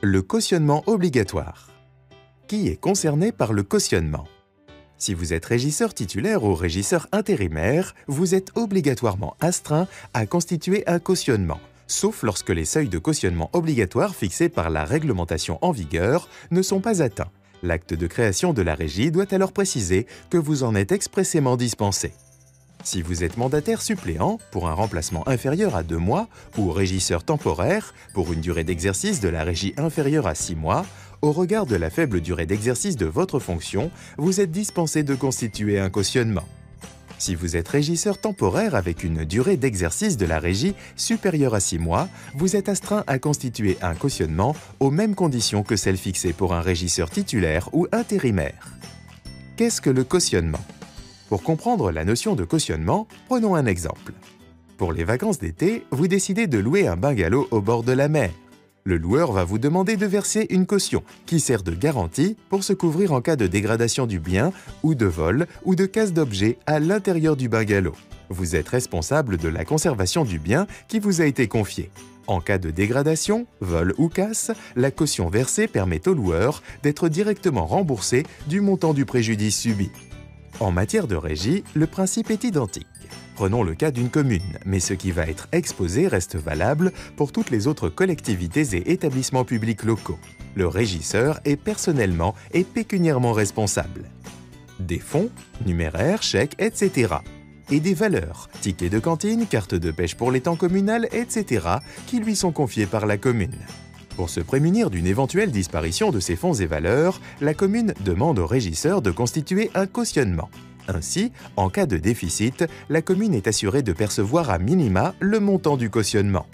Le cautionnement obligatoire. Qui est concerné par le cautionnement? Si vous êtes régisseur titulaire ou régisseur intérimaire, vous êtes obligatoirement astreint à constituer un cautionnement, sauf lorsque les seuils de cautionnement obligatoires fixés par la réglementation en vigueur ne sont pas atteints. L'acte de création de la régie doit alors préciser que vous en êtes expressément dispensé. Si vous êtes mandataire suppléant pour un remplacement inférieur à 2 mois ou régisseur temporaire pour une durée d'exercice de la régie inférieure à 6 mois, au regard de la faible durée d'exercice de votre fonction, vous êtes dispensé de constituer un cautionnement. Si vous êtes régisseur temporaire avec une durée d'exercice de la régie supérieure à 6 mois, vous êtes astreint à constituer un cautionnement aux mêmes conditions que celles fixées pour un régisseur titulaire ou intérimaire. Qu'est-ce que le cautionnement? Pour comprendre la notion de cautionnement, prenons un exemple. Pour les vacances d'été, vous décidez de louer un bungalow au bord de la mer. Le loueur va vous demander de verser une caution qui sert de garantie pour se couvrir en cas de dégradation du bien ou de vol ou de casse d'objets à l'intérieur du bungalow. Vous êtes responsable de la conservation du bien qui vous a été confié. En cas de dégradation, vol ou casse, la caution versée permet au loueur d'être directement remboursé du montant du préjudice subi. En matière de régie, le principe est identique. Prenons le cas d'une commune, mais ce qui va être exposé reste valable pour toutes les autres collectivités et établissements publics locaux. Le régisseur est personnellement et pécuniairement responsable. Des fonds, numéraires, chèques, etc. Et des valeurs, tickets de cantine, cartes de pêche pour l'étang communal, etc. qui lui sont confiés par la commune. Pour se prémunir d'une éventuelle disparition de ces fonds et valeurs, la commune demande au régisseur de constituer un cautionnement. Ainsi, en cas de déficit, la commune est assurée de percevoir à minima le montant du cautionnement.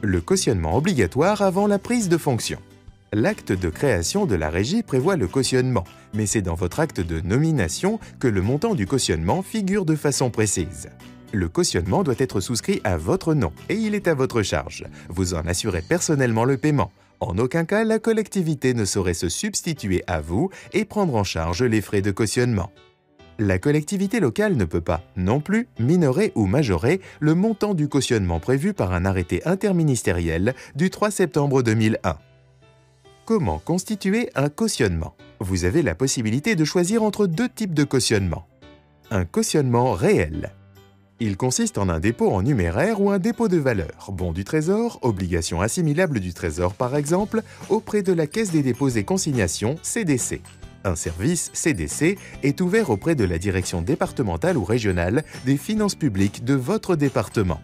Le cautionnement obligatoire avant la prise de fonction. L'acte de création de la régie prévoit le cautionnement, mais c'est dans votre acte de nomination que le montant du cautionnement figure de façon précise. Le cautionnement doit être souscrit à votre nom et il est à votre charge. Vous en assurez personnellement le paiement. En aucun cas, la collectivité ne saurait se substituer à vous et prendre en charge les frais de cautionnement. La collectivité locale ne peut pas, non plus, minorer ou majorer le montant du cautionnement prévu par un arrêté interministériel du 3 septembre 2001. Comment constituer un cautionnement? Vous avez la possibilité de choisir entre 2 types de cautionnement. Un cautionnement réel. Il consiste en un dépôt en numéraire ou un dépôt de valeur, bon du Trésor, obligation assimilable du Trésor par exemple, auprès de la Caisse des dépôts et consignations, CDC. Un service, CDC, est ouvert auprès de la direction départementale ou régionale des finances publiques de votre département.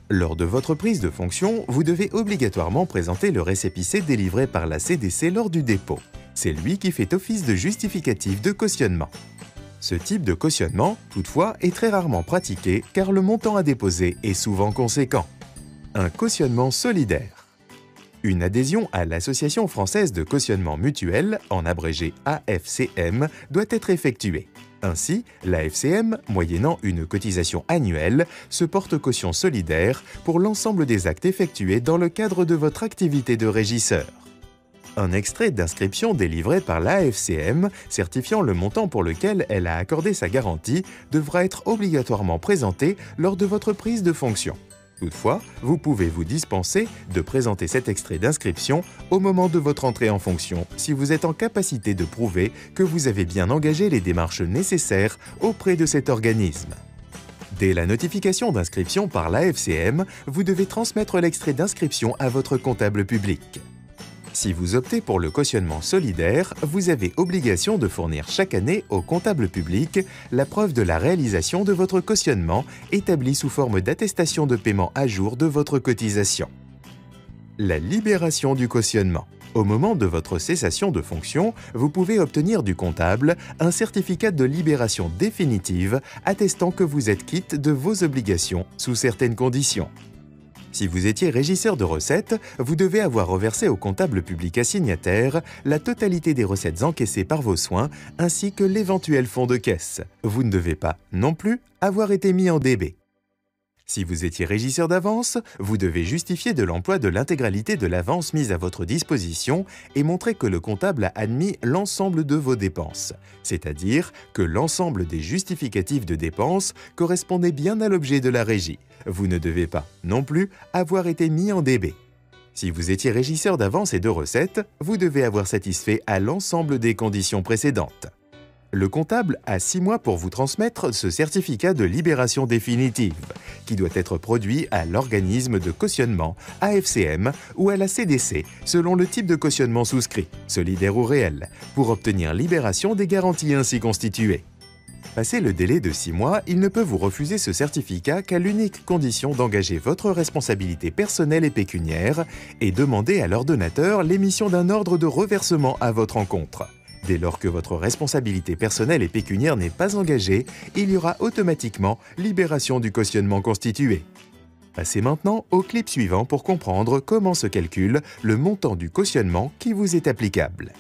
Lors de votre prise de fonction, vous devez obligatoirement présenter le récépissé délivré par la CDC lors du dépôt. C'est lui qui fait office de justificatif de cautionnement. Ce type de cautionnement, toutefois, est très rarement pratiqué car le montant à déposer est souvent conséquent. Un cautionnement solidaire. Une adhésion à l'Association française de cautionnement mutuel, en abrégé AFCM, doit être effectuée. Ainsi, l'AFCM, moyennant une cotisation annuelle, se porte caution solidaire pour l'ensemble des actes effectués dans le cadre de votre activité de régisseur. Un extrait d'inscription délivré par l'AFCM, certifiant le montant pour lequel elle a accordé sa garantie, devra être obligatoirement présenté lors de votre prise de fonction. Toutefois, vous pouvez vous dispenser de présenter cet extrait d'inscription au moment de votre entrée en fonction si vous êtes en capacité de prouver que vous avez bien engagé les démarches nécessaires auprès de cet organisme. Dès la notification d'inscription par l'AFCM, vous devez transmettre l'extrait d'inscription à votre comptable public. Si vous optez pour le cautionnement solidaire, vous avez obligation de fournir chaque année au comptable public la preuve de la réalisation de votre cautionnement établie sous forme d'attestation de paiement à jour de votre cotisation. La libération du cautionnement. Au moment de votre cessation de fonction, vous pouvez obtenir du comptable un certificat de libération définitive attestant que vous êtes quitte de vos obligations sous certaines conditions. Si vous étiez régisseur de recettes, vous devez avoir reversé au comptable public assignataire la totalité des recettes encaissées par vos soins ainsi que l'éventuel fonds de caisse. Vous ne devez pas, non plus, avoir été mis en DB. Si vous étiez régisseur d'avance, vous devez justifier de l'emploi de l'intégralité de l'avance mise à votre disposition et montrer que le comptable a admis l'ensemble de vos dépenses, c'est-à-dire que l'ensemble des justificatifs de dépenses correspondaient bien à l'objet de la régie. Vous ne devez pas, non plus, avoir été mis en DB. Si vous étiez régisseur d'avances et de recettes, vous devez avoir satisfait à l'ensemble des conditions précédentes. Le comptable a 6 mois pour vous transmettre ce certificat de libération définitive, qui doit être produit à l'organisme de cautionnement, AFCM ou à la CDC, selon le type de cautionnement souscrit, solidaire ou réel, pour obtenir libération des garanties ainsi constituées. Passé le délai de 6 mois, il ne peut vous refuser ce certificat qu'à l'unique condition d'engager votre responsabilité personnelle et pécuniaire et demander à l'ordonnateur l'émission d'un ordre de reversement à votre encontre. Dès lors que votre responsabilité personnelle et pécuniaire n'est pas engagée, il y aura automatiquement libération du cautionnement constitué. Passez maintenant au clip suivant pour comprendre comment se calcule le montant du cautionnement qui vous est applicable.